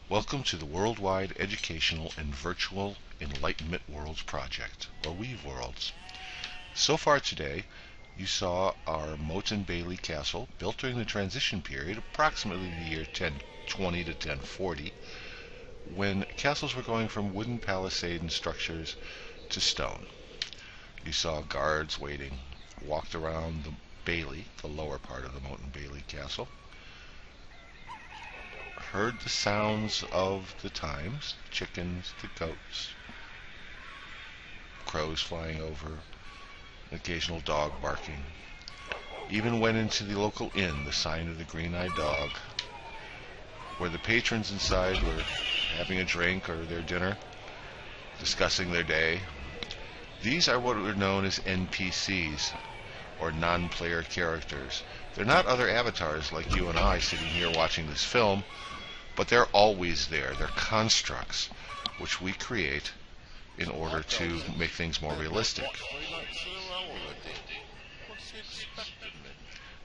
Welcome to the Worldwide Educational and Virtual Enlightenment Worlds Project, or Weave Worlds. So far today, you saw our Moat and Bailey Castle, built during the transition period, approximately the year 1020 to 1040, when castles were going from wooden palisade structures to stone. You saw guards waiting, walked around the Bailey, the lower part of the Moat and Bailey Castle, heard the sounds of the times, chickens, the goats, crows flying over, an occasional dog barking. Even went into the local inn, the Sign of the Green-Eyed Dog, where the patrons inside were having a drink or their dinner, discussing their day. These are what are known as NPCs, or non-player characters. They're not other avatars like you and I sitting here watching this film, but they're always there. They're constructs which we create in order to make things more realistic.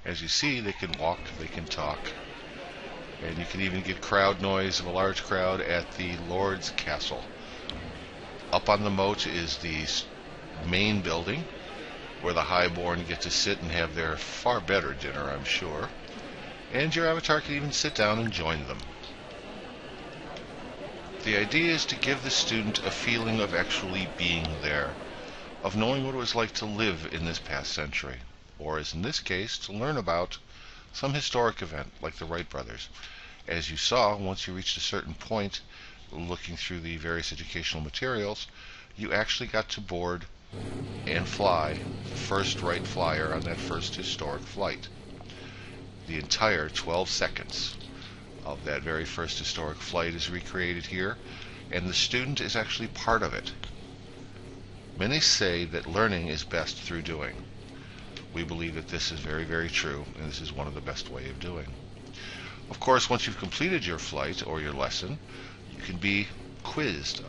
As you see, they can walk, they can talk, and you can even get crowd noise of a large crowd at the Lord's Castle. Up on the moat is the main building, where the highborn get to sit and have their far better dinner, I'm sure. And your avatar can even sit down and join them. The idea is to give the student a feeling of actually being there, of knowing what it was like to live in this past century, or as in this case, to learn about some historic event like the Wright brothers. As you saw, once you reached a certain point, looking through the various educational materials, you actually got to board and fly the first Wright flyer on that first historic flight. The entire 12 seconds of that very first historic flight is recreated here, and the student is actually part of it. Many say that learning is best through doing. We believe that this is very, very true, and this is one of the best way of doing. Of course, once you've completed your flight or your lesson, you can be quizzed,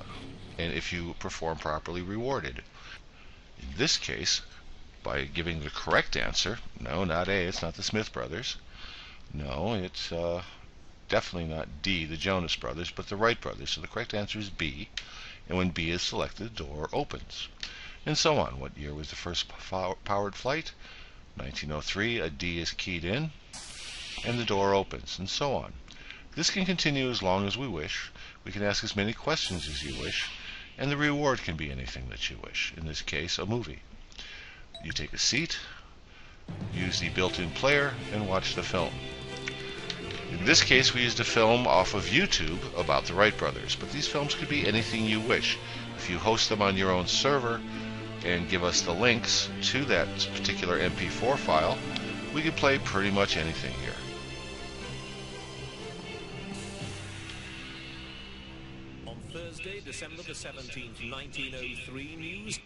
and if you perform properly, rewarded. In this case, by giving the correct answer. No, not A, it's not the Smith brothers. No, it's definitely not D, the Jonas brothers, but the Wright brothers. So the correct answer is B, and when B is selected, the door opens. And so on. What year was the first powered flight? 1903. A D is keyed in, and the door opens, and so on. This can continue as long as we wish. We can ask as many questions as you wish, and the reward can be anything that you wish. In this case, a movie. You take a seat, use the built-in player, and watch the film. In this case, we used a film off of YouTube about the Wright brothers, but these films could be anything you wish. If you host them on your own server and give us the links to that particular MP4 file, we can play pretty much anything here. On Thursday, December the 17th, 1903 news.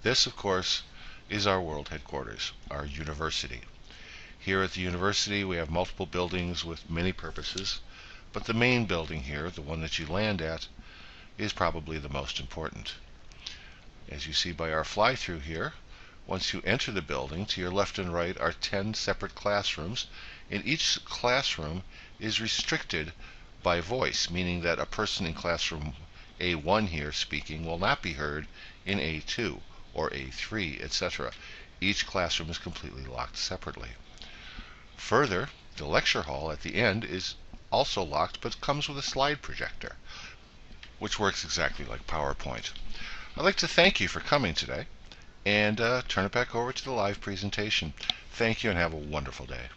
This, of course, is our world headquarters, our university. Here at the university, we have multiple buildings with many purposes, but the main building here, the one that you land at, is probably the most important. As you see by our fly-through here, once you enter the building, to your left and right are 10 separate classrooms, and each classroom is restricted by voice, meaning that a person in classroom A1 here speaking will not be heard in A2 or A3, etc. Each classroom is completely locked separately. Further, the lecture hall at the end is also locked, but comes with a slide projector, which works exactly like PowerPoint. I'd like to thank you for coming today, and turn it back over to the live presentation. Thank you, and have a wonderful day.